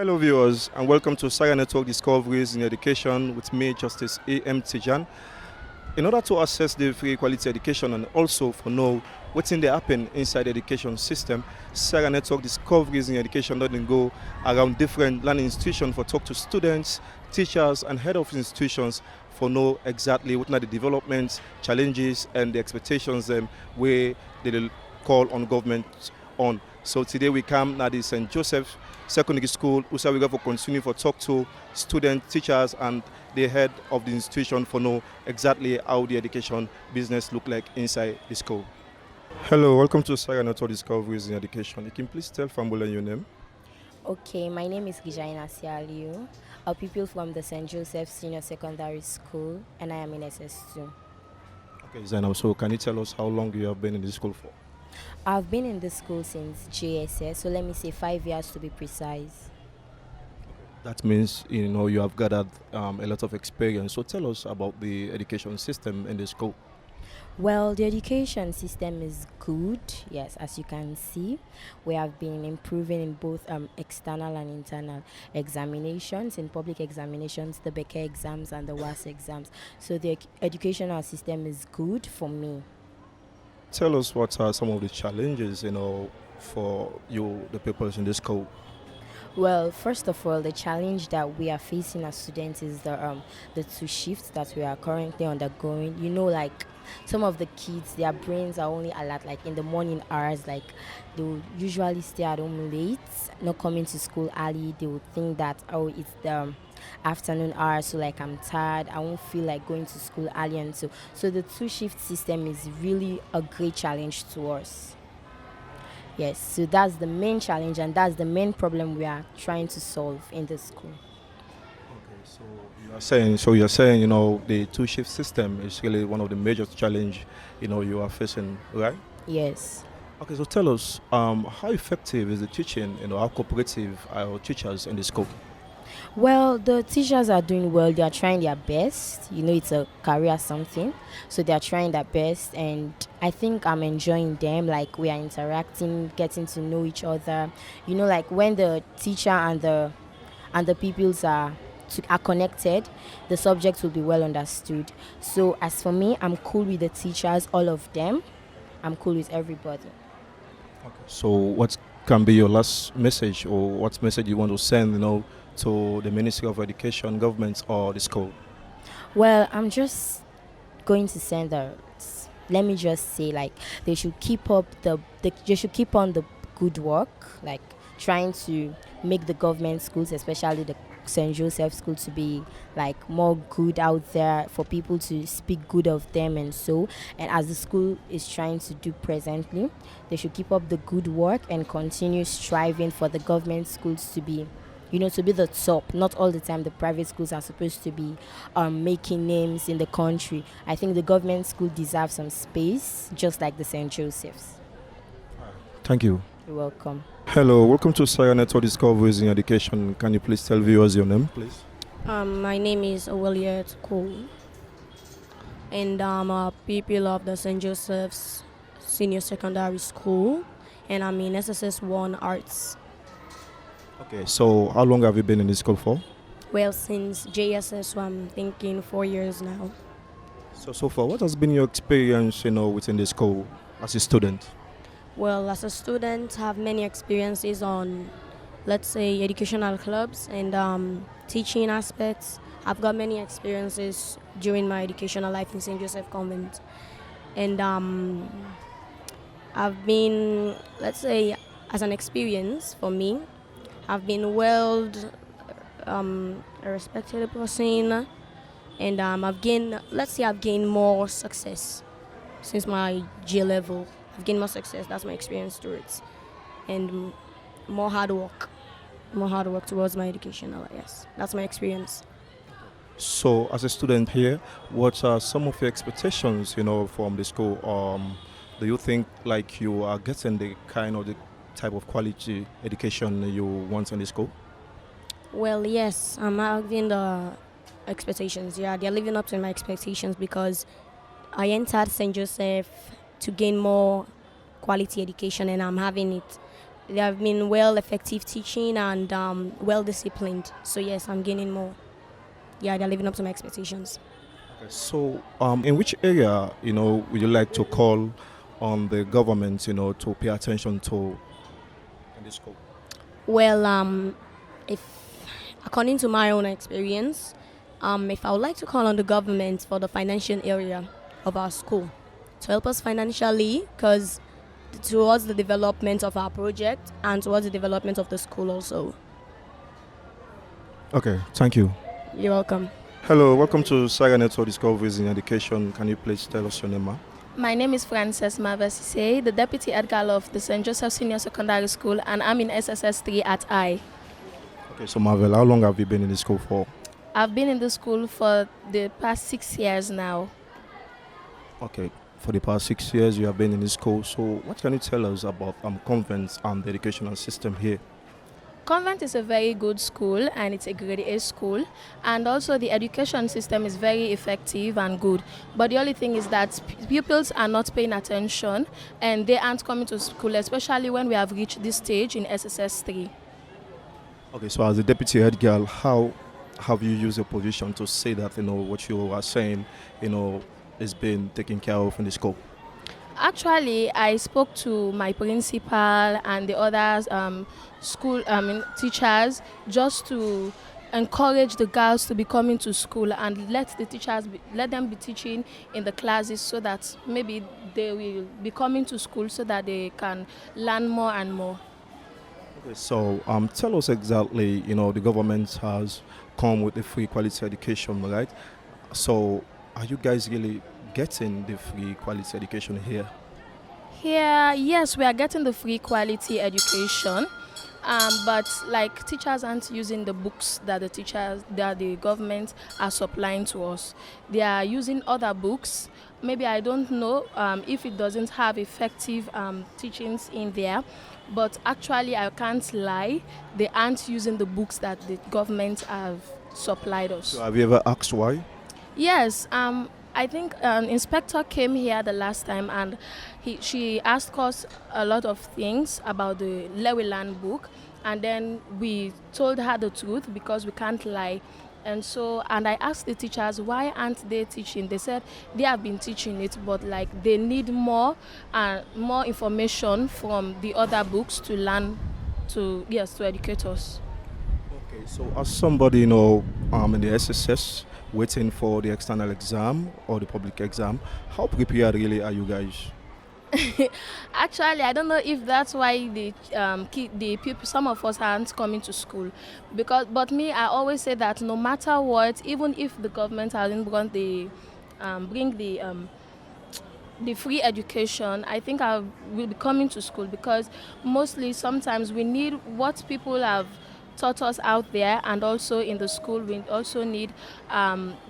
Hello viewers and welcome to Sierra Network Discoveries in Education with me, Justice E.M.Tejan. In order to access the free quality education and also for know what's in the happen inside the education system, Sierra Network Discoveries in Education doesn't go around different learning institutions for talk to students, teachers and head of institutions for know exactly what are the developments, challenges and the expectations where they will call on government on. So today we come at the St. Joseph Secondary School, we go for continue for talk to students, teachers and the head of the institution for know exactly how the education business look like inside the school. Hello, welcome to Sierra Network Discoveries in Education. You can please tell Fambola your name. Okay, my name is Sierra Leone, a pupil from the St. Joseph Senior Secondary School, and I am in SS2. Okay, Zainab, so can you tell us how long you have been in the school for? I've been in this school since JSS, so let me say 5 years to be precise. That means you have gathered a lot of experience. So tell us about the education system in the school. Well, the education system is good, yes, as you can see. We have been improving in both external and internal examinations, in public examinations, the Becker exams and the WAS exams. So the educational system is good for me. Tell us what are some of the challenges, for you, the people in the school. Well, first of all, the challenge that we are facing as students is the two shifts that we are currently undergoing. Like some of the kids, their brains are only alert like in the morning hours, like they will usually stay at home late, not coming to school early. They will think that, oh, it's the afternoon hours, so like I'm tired, I won't feel like going to school early, and so the two shift system is really a great challenge to us. Yes, so that's the main challenge and that's the main problem we are trying to solve in the school. Okay, so you're saying, the two shift system is really one of the major challenge, you are facing, right? Yes. Okay, so tell us, how effective is the teaching, how cooperative are our teachers in the school? Well, the teachers are doing well. They are trying their best. It's a career something. So they are trying their best. And I think I'm enjoying them. Like we are interacting, getting to know each other. Like when the teacher and the pupils are connected, the subjects will be well understood. So as for me, I'm cool with the teachers, all of them. I'm cool with everybody. Okay. So what can be your last message or what message you want to send, to the Ministry of Education, government or the school? Well, I'm just going to send let me just say, like, they should keep up they should keep on the good work, like trying to make the government schools, especially the St. Joseph school, to be like more good out there for people to speak good of them. And as the school is trying to do presently, they should keep up the good work and continue striving for the government schools to be the top. Not all the time the private schools are supposed to be making names in the country. I think the government school deserves some space, just like the St. Joseph's. Thank you. You're welcome. Hello, welcome to Sierra Network Discoveries in Education. Can you please tell viewers your name, please? My name is Williet Cole, and I'm a pupil of the St. Joseph's Senior Secondary School, and I'm in SSS1 Arts. Okay, so how long have you been in this school for? Well, since JSS, so I'm thinking 4 years now. So far, what has been your experience, within the school as a student? Well, as a student, I have many experiences on, let's say, educational clubs and teaching aspects. I've got many experiences during my educational life in St. Joseph Convent. And I've been, let's say, as an experience for me, I've been a respected person, and I've gained more success since my G level. I've gained more success. That's my experience through it, and more hard work towards my education. Yes, that's my experience. So, as a student here, what are some of your expectations, from the school? Do you think like you are getting the type of quality education you want in the school? Well, yes, I'm having the expectations. Yeah, they're living up to my expectations because I entered St. Joseph to gain more quality education, and I'm having it. They have been well effective teaching and well disciplined. So yes, I'm gaining more. Yeah, they're living up to my expectations. Okay, so, in which area, would you like to call on the government, to pay attention to in this school? Well, if according to my own experience, if I would like to call on the government for the financial area of our school to help us financially, because towards the development of our project and towards the development of the school also. Okay, thank you. You're welcome. Hello, welcome to Sierra Network Discoveries in Education. Can you please tell us your name, ma'am? My name is Frances Mavasise, the Deputy Head Girl of the St. Joseph Senior Secondary School, and I'm in SSS 3 at I. Okay, so Marvel, how long have you been in the school for? I've been in the school for the past 6 years now. Okay, for the past 6 years you have been in the school. So what can you tell us about convents and the educational system here? Convent is a very good school and it's a grade A school, and also the education system is very effective and good. But the only thing is that pupils are not paying attention and they aren't coming to school, especially when we have reached this stage in SSS 3. Okay, so as the deputy head girl, how have you used your position to say that what you are saying is being taken care of in the school? Actually, I spoke to my principal and the other school teachers just to encourage the girls to be coming to school and let them be teaching in the classes, so that maybe they will be coming to school so that they can learn more and more. Okay, so tell us exactly, the government has come with a free quality education, right? So are you guys really getting the free quality education here? Here, yes, we are getting the free quality education, but like teachers aren't using the books that the government are supplying to us. They are using other books. Maybe I don't know if it doesn't have effective teachings in there, but actually I can't lie. They aren't using the books that the government have supplied us. So have you ever asked why? Yes, I think an inspector came here the last time and she asked us a lot of things about the Lewiland book, and then we told her the truth because we can't lie. And I asked the teachers, why aren't they teaching? They said they have been teaching it, but like they need more information from the other books to learn, to educate us. Okay, so as somebody in the SSS waiting for the external exam or the public exam, how prepared really are you guys? Actually, I don't know if that's why the people, some of us aren't coming to school, but me, I always say that no matter what, even if the government hasn't bring the free education, I think I will be coming to school, because mostly sometimes we need what people have taught us out there, and also in the school we also need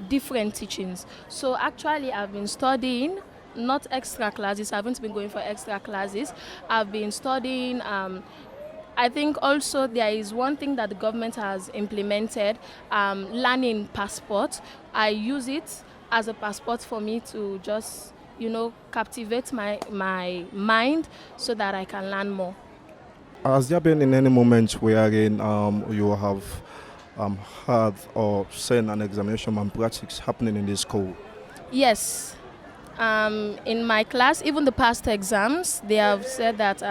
different teachings. So actually I've been studying, not extra classes, I haven't been going for extra classes. I've been studying, I think also there is one thing that the government has implemented, learning passport. I use it as a passport for me to just captivate my mind so that I can learn more. Has there been in any moment wherein you have had or seen an examination malpractice happening in the school? Yes. In my class, even the past exams, they have said that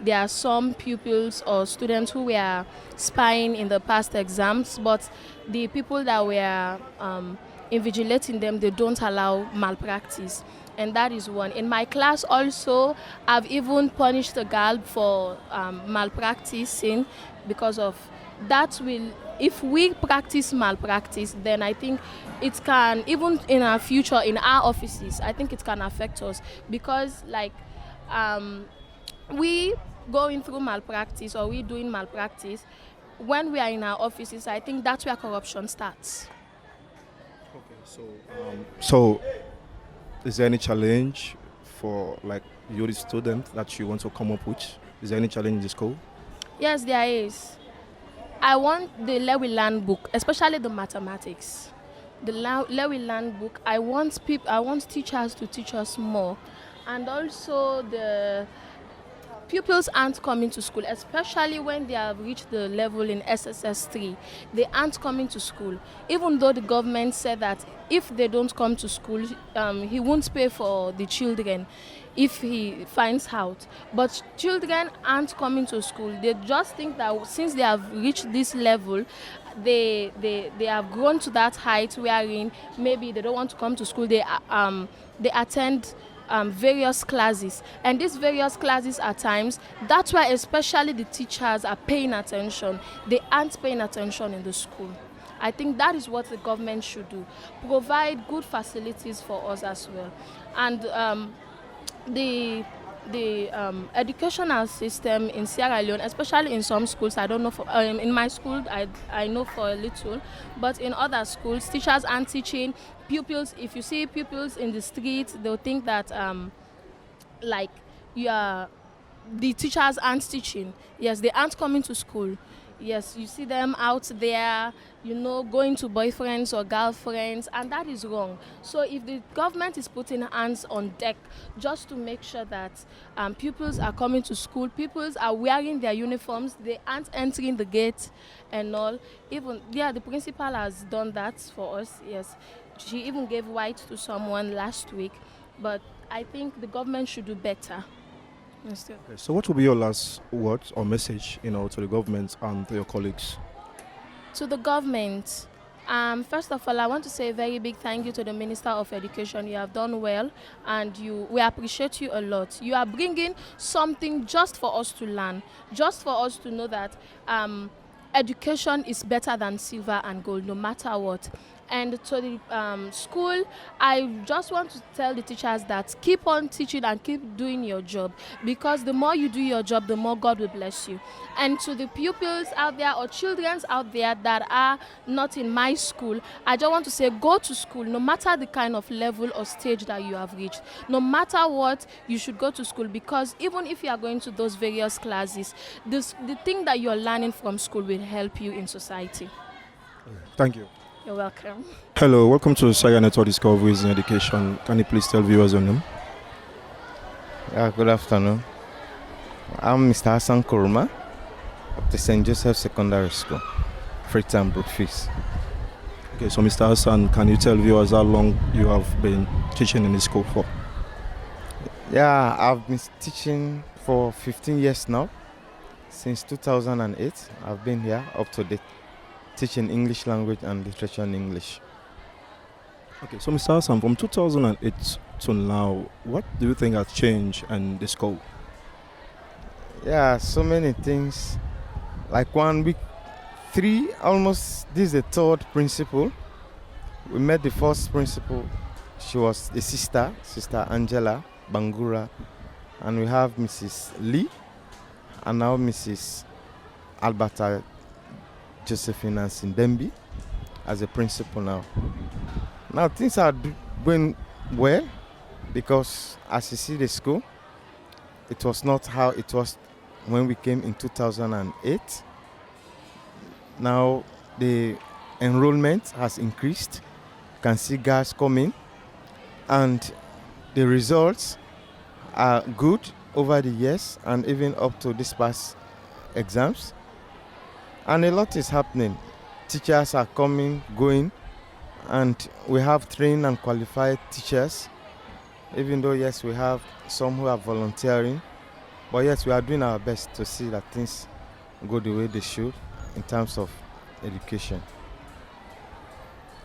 there are some pupils or students who were spying in the past exams, but the people that were invigilating them, they don't allow malpractice. And that is one. In my class also, I've even punished a girl for malpracticing, because of that. If we practice malpractice, then I think it can, even in our future, in our offices, I think it can affect us, because like we going through malpractice or we doing malpractice, when we are in our offices, I think that's where corruption starts. Okay, so is there any challenge for like you, the student, that you want to come up with? Is there any challenge in the school? Yes, there is. I want the Lewiland book, especially the mathematics. The Lewiland book. I want teachers to teach us more, and also pupils aren't coming to school, especially when they have reached the level in SSS3. They aren't coming to school, even though the government said that if they don't come to school, he won't pay for the children if he finds out. But children aren't coming to school. They just think that since they have reached this level, they have grown to that height wherein maybe they don't want to come to school. They attend various classes, and these various classes at times, that's why especially the teachers are paying attention. They aren't paying attention in the school. I think that is what the government should do, provide good facilities for us as well. And the educational system in Sierra Leone, especially in some schools, I don't know, in my school I know for a little, but in other schools, teachers aren't teaching. Pupils, if you see pupils in the street, they'll think that like the teachers aren't teaching. Yes, they aren't coming to school. Yes, you see them out there, going to boyfriends or girlfriends, and that is wrong. So if the government is putting hands on deck just to make sure that pupils are coming to school, pupils are wearing their uniforms, they aren't entering the gate and all. Even, the principal has done that for us, yes. She even gave white to someone last week, but I think the government should do better. Okay, so what will be your last words or message, to the government and to your colleagues? To the government, first of all, I want to say a very big thank you to the Minister of Education. You have done well, and we appreciate you a lot. You are bringing something just for us to learn, just for us to know that education is better than silver and gold, no matter what. And to the school, I just want to tell the teachers that keep on teaching and keep doing your job, because the more you do your job, the more God will bless you. And to the pupils out there or children out there that are not in my school, I just want to say, go to school, no matter the kind of level or stage that you have reached. No matter what, you should go to school, because even if you are going to those various classes, the thing that you are learning from school will help you in society. Thank you. You're welcome. Hello, welcome to Sierra Network Discoveries in Education. Can you please tell viewers your name? Yeah, good afternoon. I'm Mr. Hassan Kuruma of the St. Joseph Secondary School, Freetown, Brookfield. Okay, so Mr. Hassan, can you tell viewers how long you have been teaching in the school for? Yeah, I've been teaching for 15 years now. Since 2008, I've been here up to date, teaching English language and literature in English. Okay, so Mr. Hassan, from 2008 to now, what do you think has changed in the school? Yeah, so many things. Like 1 week, 3, almost, this is the 3rd principal. We met the 1st principal. She was a Sister Angela Bangura. And we have Mrs. Lee, and now Mrs. Alberta Josephine Sindembi as a principal now. Now things are going well, because as you see the school, it was not how it was when we came in 2008. Now the enrollment has increased. You can see guys coming, and the results are good over the years and even up to this past exams. And a lot is happening. Teachers are coming, going, and we have trained and qualified teachers. Even though, yes, we have some who are volunteering, but yes, we are doing our best to see that things go the way they should in terms of education.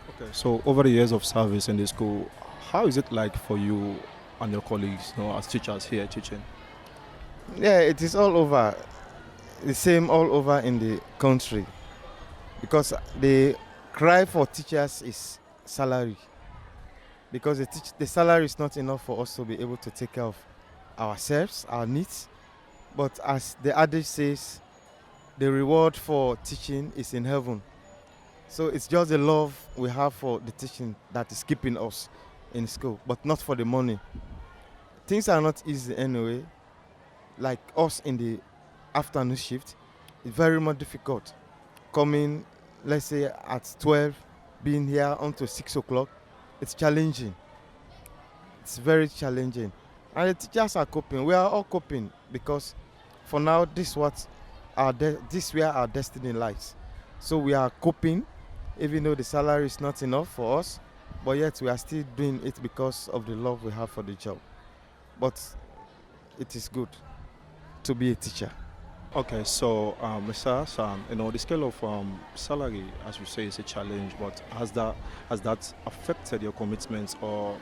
Okay, so over the years of service in the school, how is it like for you and your colleagues, as teachers here teaching? Yeah, it is all over. The same all over in the country, because the cry for teachers is salary, because the salary is not enough for us to be able to take care of ourselves, our needs. But as the adage says, the reward for teaching is in heaven. So it's just the love we have for the teaching that is keeping us in school, but not for the money. Things are not easy anyway. Like us in the afternoon shift, it's very much difficult. Coming, let's say at 12, being here until 6 o'clock, it's challenging. It's very challenging. And the teachers are coping. We are all coping, because for now, this where our destiny lies. So we are coping, even though the salary is not enough for us, but yet we are still doing it because of the love we have for the job. But it is good to be a teacher. Okay, so Mr. Hassan, the scale of salary, as you say, is a challenge, but has that affected your commitments or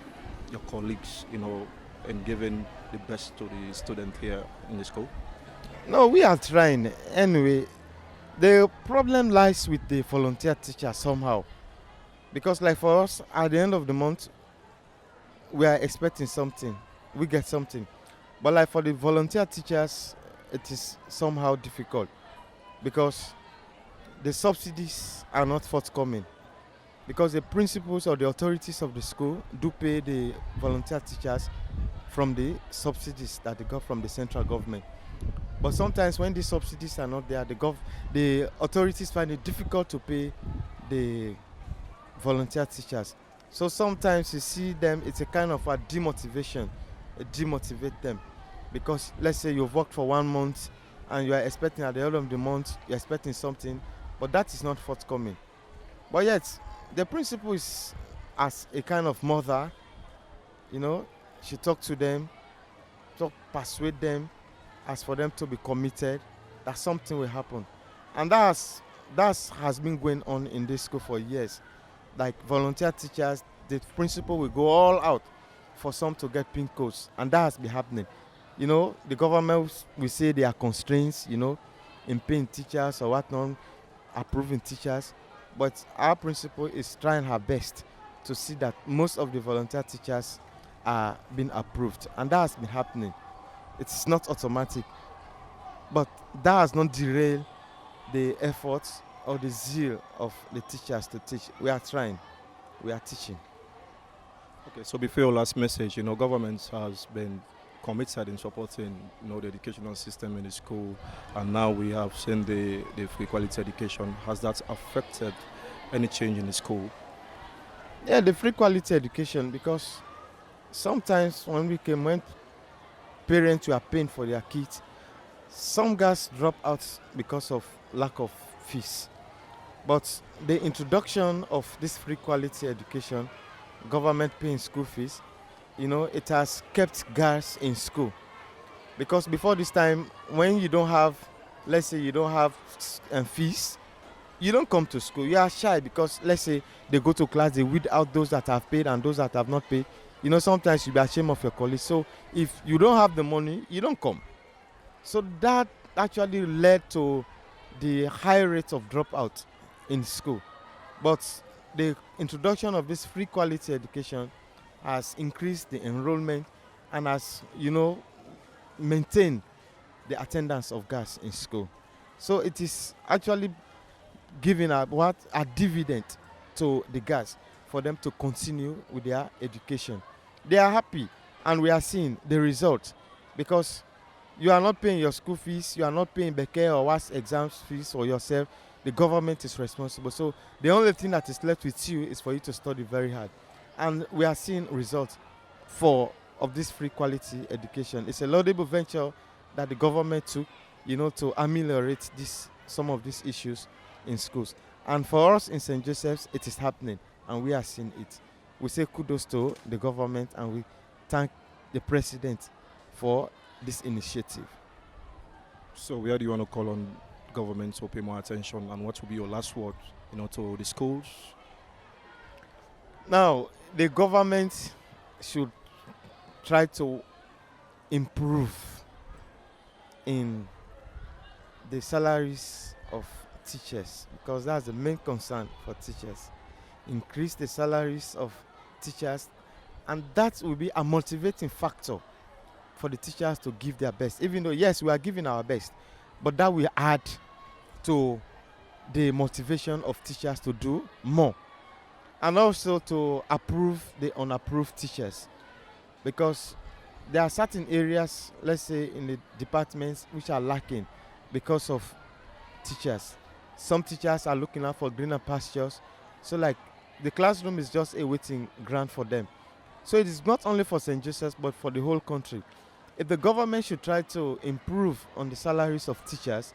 your colleagues, in giving the best to the student here in the school? No, we are trying. Anyway, the problem lies with the volunteer teacher somehow. Because like for us, at the end of the month, we are expecting something. We get something. But like for the volunteer teachers, it is somehow difficult because the subsidies are not forthcoming. Because the principals or the authorities of the school do pay the volunteer teachers from the subsidies that they got from the central government. But sometimes when these subsidies are not there, the authorities find it difficult to pay the volunteer teachers. So sometimes you see them, it's a kind of a demotivate them. Because let's say you've worked for 1 month and you are expecting at the end of the month, you're expecting something, but that is not forthcoming. But yet, the principal is as a kind of mother, she talk to them, persuade them, as for them to be committed, that something will happen. And that has been going on in this school for years. Like volunteer teachers, the principal will go all out for some to get pin codes, and that has been happening. The government will say there are constraints, in paying teachers or whatnot, approving teachers. But our principal is trying her best to see that most of the volunteer teachers are being approved. And that has been happening. It's not automatic. But that has not derailed the efforts or the zeal of the teachers to teach. We are trying. We are teaching. Okay, so before your last message, government has been committed in supporting the educational system in the school, and now we have seen the free quality education. Has that affected any change in the school? Yeah, the free quality education, because sometimes when parents were paying for their kids, some guys drop out because of lack of fees. But the introduction of this free quality education, government paying school fees, it has kept girls in school. Because before this time, when you don't have, let's say you don't have fees, you don't come to school. You are shy because, let's say, they go to class, they weed out those that have paid and those that have not paid. Sometimes you be ashamed of your colleagues. So if you don't have the money, you don't come. So that actually led to the high rate of dropout in school. But the introduction of this free quality education has increased the enrollment and has, maintained the attendance of girls in school. So it is actually giving a dividend to the girls for them to continue with their education. They are happy, and we are seeing the result, because you are not paying your school fees, you are not paying Beke or WAS exam fees for yourself. The government is responsible. So the only thing that is left with you is for you to study very hard. And we are seeing results of this free quality education. It's a laudable venture that the government took, to ameliorate some of these issues in schools. And for us in St. Joseph's, it is happening, and we are seeing it. We say kudos to the government, and we thank the president for this initiative. So where do you want to call on government to pay more attention, and what will be your last word, to the schools? Now, the government should try to improve in the salaries of teachers, because that's the main concern for teachers. Increase the salaries of teachers, and that will be a motivating factor for the teachers to give their best. Even though, yes, we are giving our best, but that will add to the motivation of teachers to do more, and also to approve the unapproved teachers, because there are certain areas, let's say in the departments, which are lacking because of teachers. Some teachers are looking out for greener pastures, so like the classroom is just a waiting ground for them. So it is not only for St. Joseph's, but for the whole country. if the government should try to improve on the salaries of teachers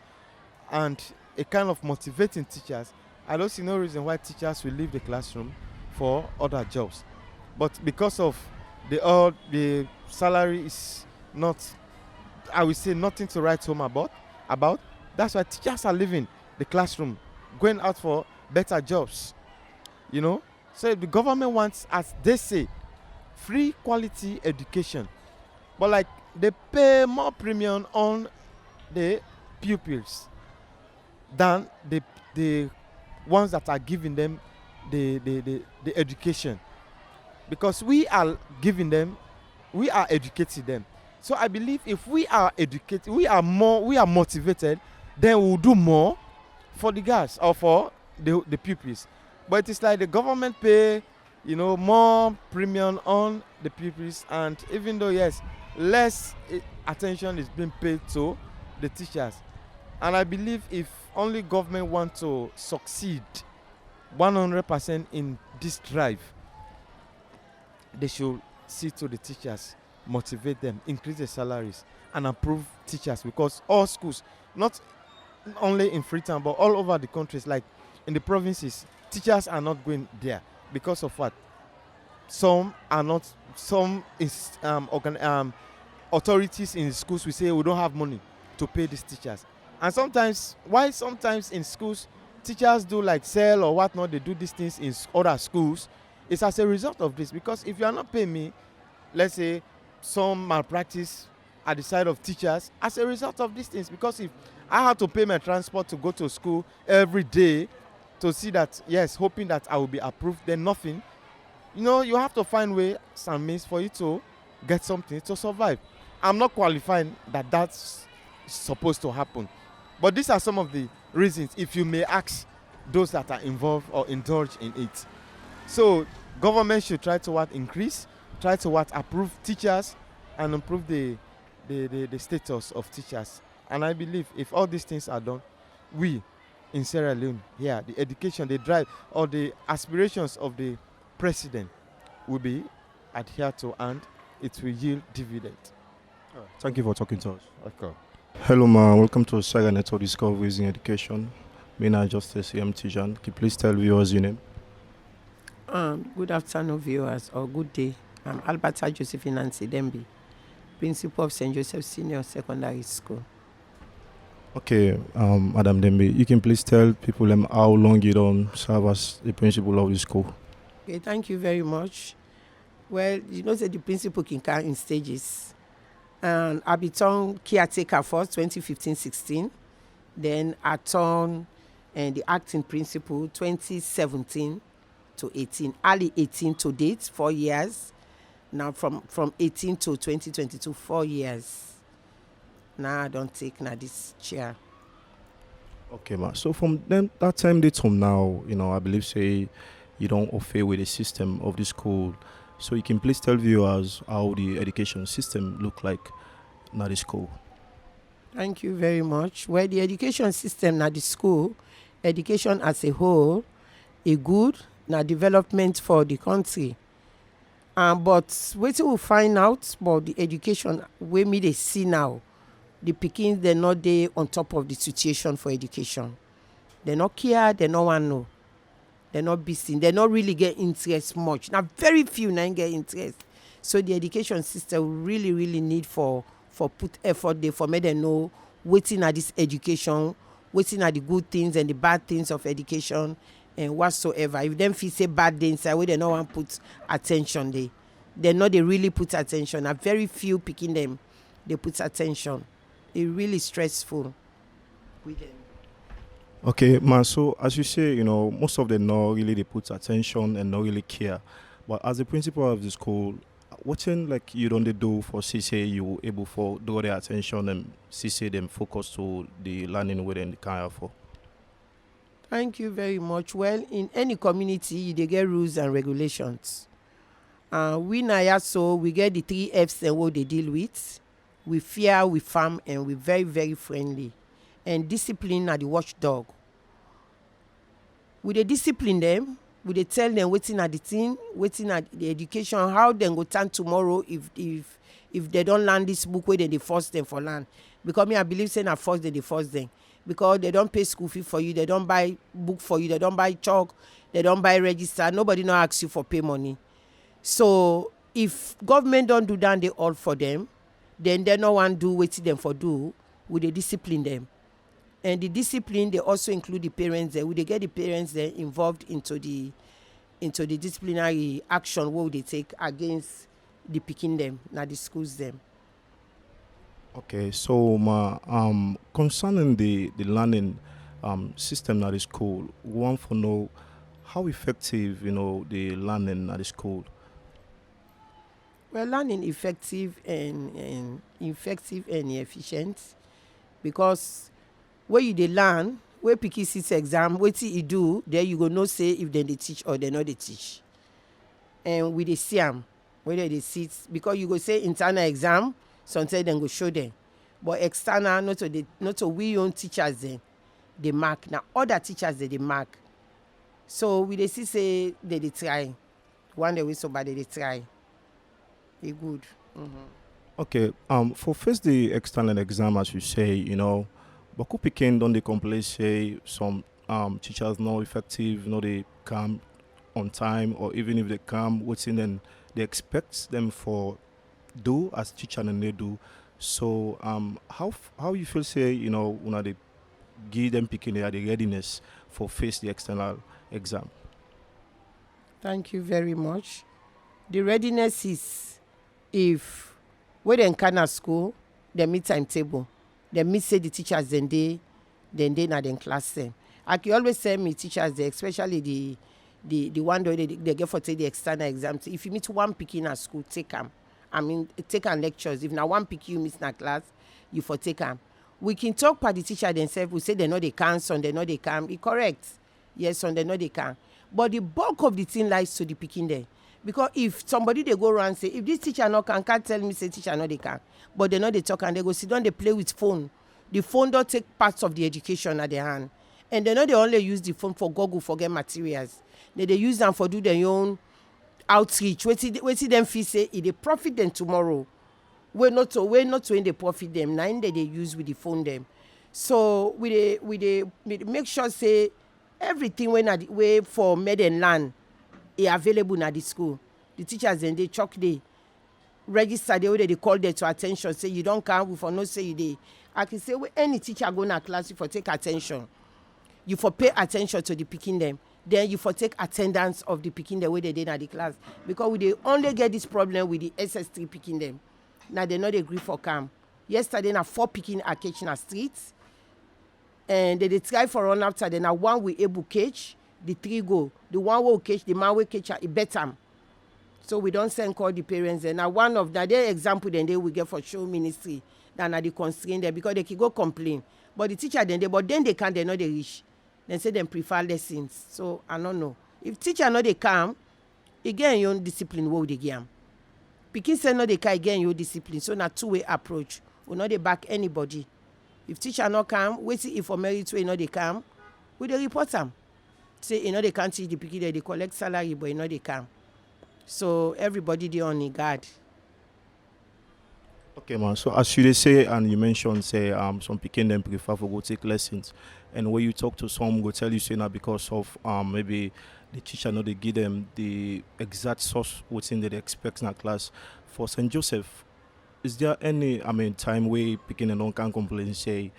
and a kind of motivating teachers, I don't see no reason why teachers will leave the classroom for other jobs. But because of the salary is not, I will say, nothing to write home about. That's why teachers are leaving the classroom, going out for better jobs. So if the government wants, as they say, free quality education, but like they pay more premium on the pupils than the ones that are giving them the education, because we are giving them, we are educating them. So I believe if we are educated, we are motivated, then we'll do more for the guys or for the pupils. But it's like the government pay, more premium on the pupils, and even though yes, less attention is being paid to the teachers. And I believe if only government want to succeed 100% in this drive, they should see to the teachers, motivate them, increase their salaries, and approve teachers, because all schools, not only in Freetown but all over the countries, like in the provinces, teachers are not going there because of what? Some are not. Some is authorities in schools will say we don't have money to pay these teachers, and sometimes in schools teachers do like sell or whatnot. They do these things in other schools. It's as a result of this, because if you are not paying me, let's say some malpractice at the side of teachers as a result of these things, because if I had to pay my transport to go to school every day to see that, yes, hoping that I will be approved, then nothing. You have to find ways and means for you to get something to survive. I'm not qualifying that that's supposed to happen, but these are some of the reasons, if you may ask those that are involved or indulge in it. So government should try to approve teachers and improve the status of teachers. And I believe if all these things are done, we in Sierra Leone, the education, the drive, or the aspirations of the president will be adhered to, and it will yield dividend. Thank you for talking to us. Okay. Hello, ma. Welcome to Sierra Network Discoveries in Education. My name is Justice E.M.Tejan. Can you please tell viewers your name? Good afternoon, viewers, or good day. I'm Alberta Josephine Nancy Dembi, Principal of St. Joseph Senior Secondary School. Okay, Madam Dembi, you can please tell people how long you don't serve as the principal of the school. Okay, thank you very much. Well, that the principal can come in stages. And I became caretaker first, 2015-16. Then I turned the acting principal, 2017 to 18. Early 18 to date, 4 years. Now from 18 to 2022, 4 years. Now I don't take this chair. Okay, ma. So from that time to now, I believe say you don't offer with the system of the school. So you can please tell viewers how the education system look like at the school. Thank you very much. Well, the education system at the school, education as a whole, a good development for the country. But wait till we find out about the education we me they see now. The Pekins, they're not there on top of the situation for education. They're not care, they no one know. They're not busy, they not really get interest much. Now very few now get interest. So the education system really, really need for put effort there for me they know waiting at this education, waiting at the good things and the bad things of education and whatsoever. If them feel say bad things, I they no one put attention there. They know they really put attention. Now very few picking them, they put attention. It's really stressful with them. Okay, man. So as you say, most of them not really they put attention and not really care. But as the principal of the school, what you don't do for CC you able for draw their attention and CC them focus to the learning within the kind of for? Thank you very much. Well, in any community, they get rules and regulations. We Nayaso, we get the 3 F's and what they deal with. We fear, we farm, and we're very, very friendly. And discipline are the watchdog. We they discipline them, We dey tell them wetin na the thing, wetin na the education, how dem go turn tomorrow if they don learn this book wey dem dey force them for learn. Because me I believe say na force dem dey force them, because they don pay school fee for you, they don buy book for you, they don buy chalk, they don buy register, nobody no ask you for pay money. So if government don do that dey all for them, then they no wan do wetin dem for do, we dey discipline them. And the discipline dey also include the parents there. We dey get the parents there involved into the disciplinary action wey we dey take against the pikin them, na the schools them. Okay, so concerning the learning system at the school, we want to know how effective the learning at the school. Well, learning effective and efficient, because when you dey learn, when pikin sit exam, wetin e do, then you go know say if dem dey teach or dem no dey teach. And we dey see am whether they sit, because you go say internal exam, sometimes dem go show them, but external not to we own teachers dem dey mark, na other teachers dey mark. So we dey see say they dey try, one day we so bad they dey try. E good. Okay, for first the external exam, as you say, but who pikin don dey complain say some teachers not effective, they come on time, or even if they come, wetin then they expect them for do as teacher and they do. So how you feel say when they give them picking the readiness for face the external exam? Thank you very much. The readiness is, if when they can school, they meet timetable, they meet say the teachers then they na then class them. I can always say me teachers there, especially the one they get for take the external exam. If you meet one pikin at school, take them. I mean, take them lectures. If now one pikin you miss na class, you for take them. We can talk by the teacher themselves. We say they know they can, some they know they can. It's correct. Yes, some they know they can. But the bulk of the thing lies to the pikin there. Because if somebody they go around and say, if this teacher no can't tell me say teacher no they can. But they know they talk and they go sit down, they play with phone. The phone don't take parts of the education at their hand. And they know they only use the phone for Google for get materials. They use them for do their own outreach. Wait till them feel say if they profit them tomorrow. We're not when they profit them. Nine they use with the phone them. So we make sure say everything when at the way for made and learn is available at the school. The teachers then they chalk they register the way they call them to attention. Say you don't come, we for no say you they. I can say any teacher go na class you for take attention. You for pay attention to the picking them. Then you for take attendance of the picking the way they did at the class. Because we they only get this problem with the SS3 picking them. Now they not agree for camp. Yesterday na 4 picking at Kitchener Street. And they try for run after then now one we able catch, the 3 go. The one will catch, the man will catch it better. So we don't send call the parents. And now one of that their example then they will get for show ministry than at the constraint there, because they can go complain. But the teacher then they can't, they know they reach. Then say them prefer lessons. So I don't know. If teacher know they come, again your own discipline what they give them. Pikin say no they can again your discipline. So na two-way approach. We not they back anybody. If teacher not come, wait if for merit way they come, we they report them. Say they can't teach the pikin, they collect salary, but they come. So everybody they on guard. Okay, man. So as you say, and you mentioned, say, some pikin them prefer to go take lessons, and when you talk to some, go tell you say now because of maybe the teacher know they give them the exact source within they expect in a class. For St. Joseph, is there any time where pikin and can complain say,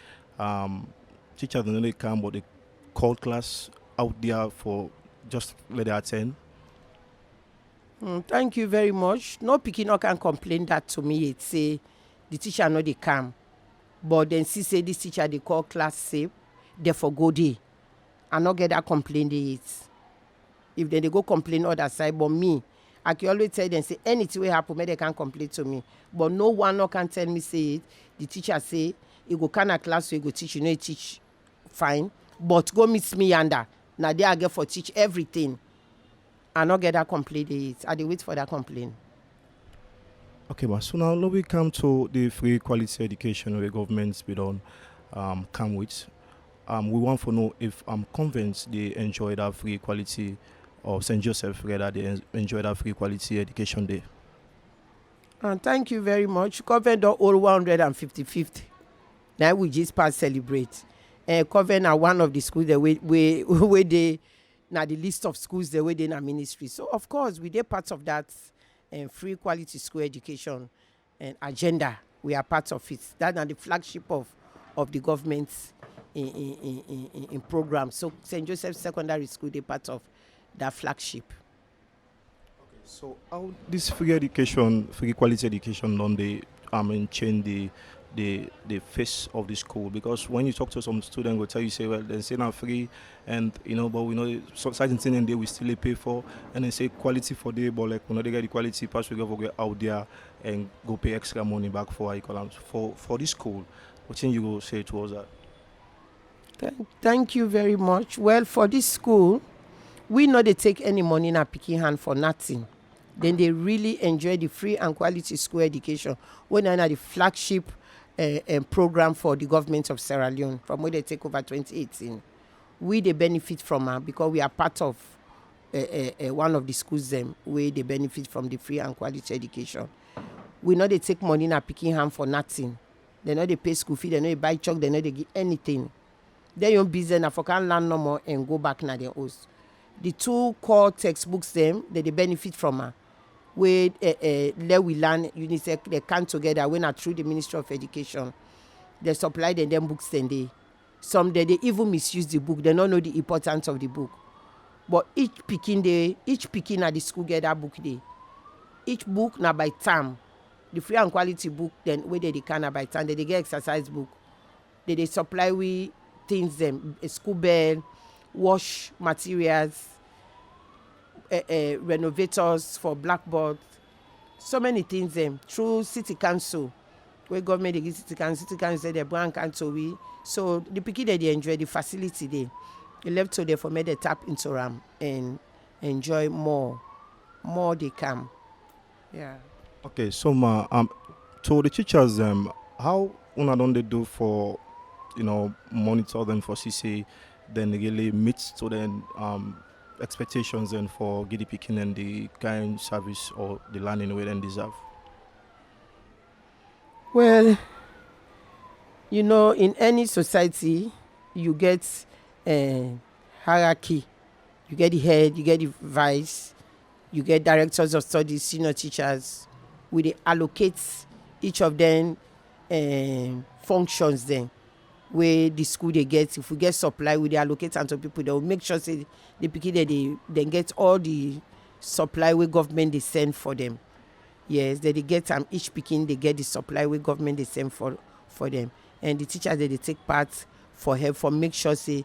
teacher don't know they come, but they call class out there for just let they attend? Thank you very much. No pikin no can complain that to me. It's say the teacher know they come, but then she say this teacher they call class safe, therefore go day. I not get that complaint they it. If they go complain other side, but me, I can always tell them say anything will happen, maybe they can complain to me. But no one no can tell me say it. The teacher say you go kind of class so you go teach, you know you teach fine, but go meet me yonder. Now they I get for teach everything. I not get that complaint. I dey wait for that complaint. Okay, but so now we come to the free quality education where governments be done come with. We want to know if convents they enjoy that free quality of St. Joseph where that they enjoy that free quality education there? And thank you very much. Coven the all 155th. Now we just pass celebrate. Coven are one of the schools the way they now the list of schools the way they in our ministry. So of course we did parts of that free quality school education and agenda. We are part of it. That's the flagship of the government's in program. So St. Joseph Secondary School they part of that flagship. So how this free quality education, don't they change the face of the school? Because when you talk to some student, will tell you say, well, they say not free, and but we know certain things in there we still pay for, and they say quality for the, but like when they get the quality, pass we go out there and go pay extra money back for for this school. What thing you go say towards that? Thank you very much. Well, for this school, we know they take any money in a picking hand for nothing. Then they really enjoy the free and quality school education when they're the flagship program for the government of Sierra Leone from where they take over 2018. We they benefit from her because we are part of one of the schools them where they benefit from the free and quality education. We know they take money in a picking hand for nothing. They know they pay school fee, they know they buy chalk, they know they give anything. They your business for can learn no more and go back na their house. The two core textbooks them that they benefit from her. Where let we learn UNICEF they come together when are through the Ministry of Education. They supply them books then they. Some they even misuse the book. They don't know the importance of the book. But each picking at the school get that book day. Each book now by term. The free and quality book then where they can by time they get exercise book. They supply we things them a school bell, wash materials, renovators for blackboard, so many things them through city council where government they give city council say they brand council we so the people they enjoy the facility they left to there for me they tap into them and enjoy more they come. Yeah. Okay, so to the teachers how una don't they do for monitor them for CC then they really meet to then expectations and for GD picking and the kind service or the learning way they deserve? Well, in any society you get hierarchy. You get the head, you get the vice, you get directors of studies, senior teachers. We allocate each of them functions then where the school they get. If we get supply, we allocate unto people. They will make sure say the people they get all the supply where government they send for them. Yes, they get each picking they get the supply where government they send for them. And the teachers they take part for help for make sure say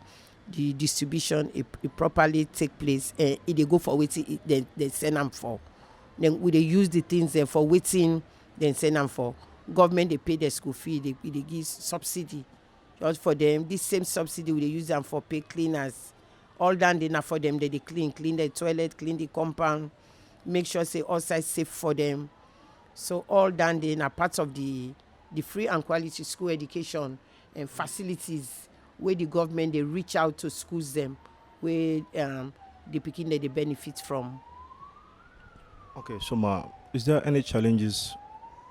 the distribution it properly take place and if they go for waiting they send them for. Then we they use the things there for waiting then send them for. Government they pay their school fee, they give subsidy. Just for them, this same subsidy we use them for pay cleaners. All done enough for them, they clean the toilet, clean the compound, make sure say all sides safe for them. So all done they are part of the free and quality school education and facilities where the government they reach out to schools them where the picking that they benefit from. Okay, so is there any challenges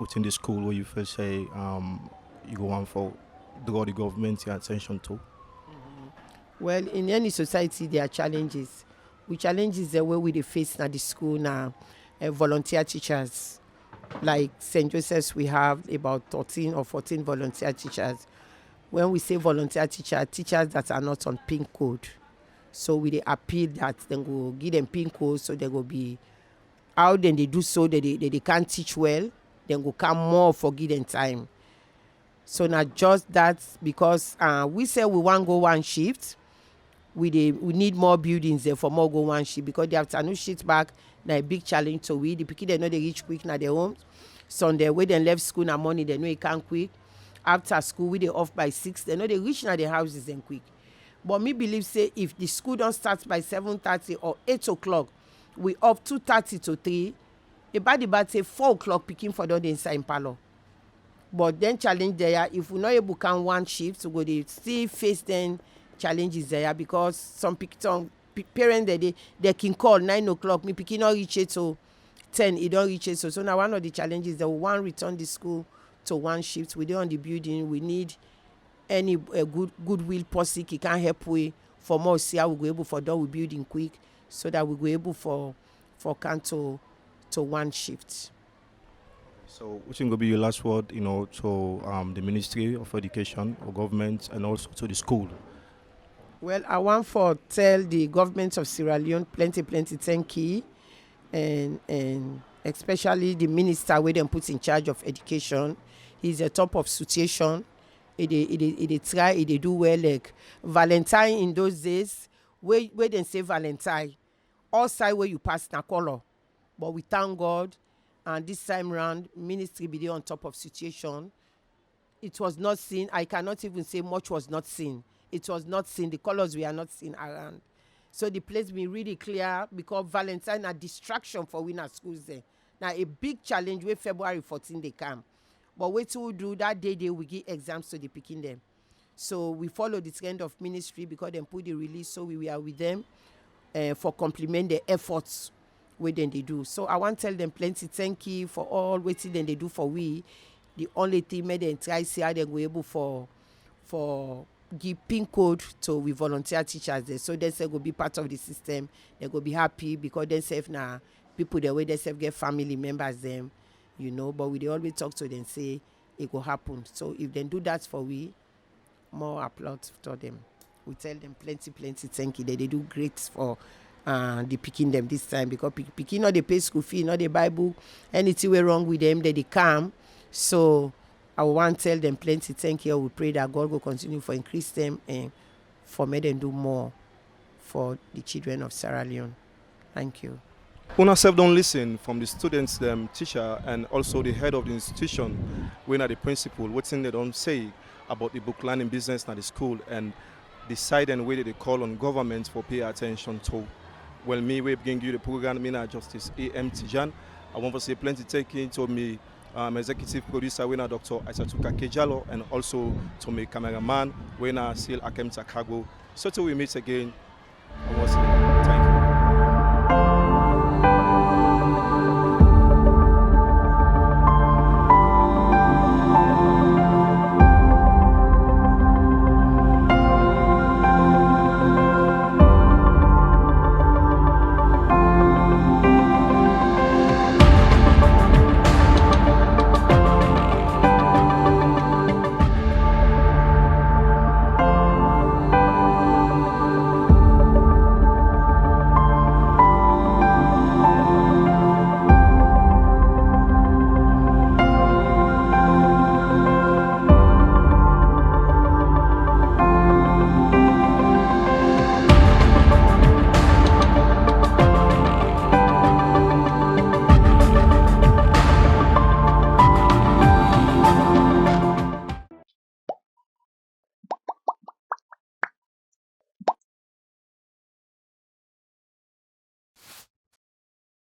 within the school where you first say you go on for draw the government your attention to? Well, in any society there are challenges. We challenges the way we face at the school now. Volunteer teachers, like St. Joseph's, we have about 13 or 14 volunteer teachers. When we say volunteer teachers that are not on PIN code, so we appeal that then go give them PIN code so they will be out. Then they do so that they can't teach well. Then go come more for given time. So not just that because we say we want go one shift. We need more buildings there for more go one shift because the afternoon shift back na a big challenge to we. The people they know they reach quick na their homes. Sunday when they left school na morning they know it can't quick. After school we they off by 6. They know they reach na their houses then quick. But me believe say if the school don't start by 7:30 or 8 o'clock, we up 2:30 to 3. About the bad say 4 o'clock picking for the inside in parlor. But then challenge there, if we're not able to count one shift, so go they still face then challenges there because some parents they can call 9 o'clock. Me pikin not reach it to 10. It don't reach it so. So now one of the challenges that we want return the school to one shift. We do on the building. We need any goodwill policy he can help we for more. See how we go able for that we building quick so that we go able for can to one shift. So, which will be your last word, to the Ministry of Education or government and also to the school? Well, I want for tell the government of Sierra Leone plenty thank you, and especially the minister where them put in charge of education. He's the top of situation. They try, they do well. Like Valentine in those days, where they say Valentine, all side where you pass na color. But we thank God, and this time round, ministry be there on top of situation. It was not seen. I cannot even say much was not seen. It was not seen. The colors we are not seen around. So the place be really clear because Valentine a distraction for winter schools there. Now a big challenge where February 14 they come. But what we do that day we give exams to the picking them. So we follow this kind of ministry because they put the release so we are with them for compliment the efforts where then they do. So I want to tell them plenty thank you for all waiting then they do for we. The only thing made them try see how they go able for give pin code to we volunteer teachers there. So they say go be part of the system. They go be happy because they say now people the way they say get family members them, but we they always talk to them say it will happen. So if they do that for we, more applause to them. We tell them plenty thank you. They do great for the picking them this time because picking not they pay school fee, not they buy book, anything way wrong with them, they come. So I want to tell them plenty thank you. We pray that God will continue for increase them and for make them do more for the children of Sierra Leone. Thank you. Una self don't listen from the students, them teacher, and also the head of the institution, when are the principal, what's in they don't say about the book learning business at the school and decide and way they call on government for pay attention to. Well, me we bring you the program, me Justice E.M.Tejan. I want to say plenty thank you to me executive producer winner Dr. Isatuka Kejalo and also to my cameraman winner Sil Akem Takago. So till we meet again.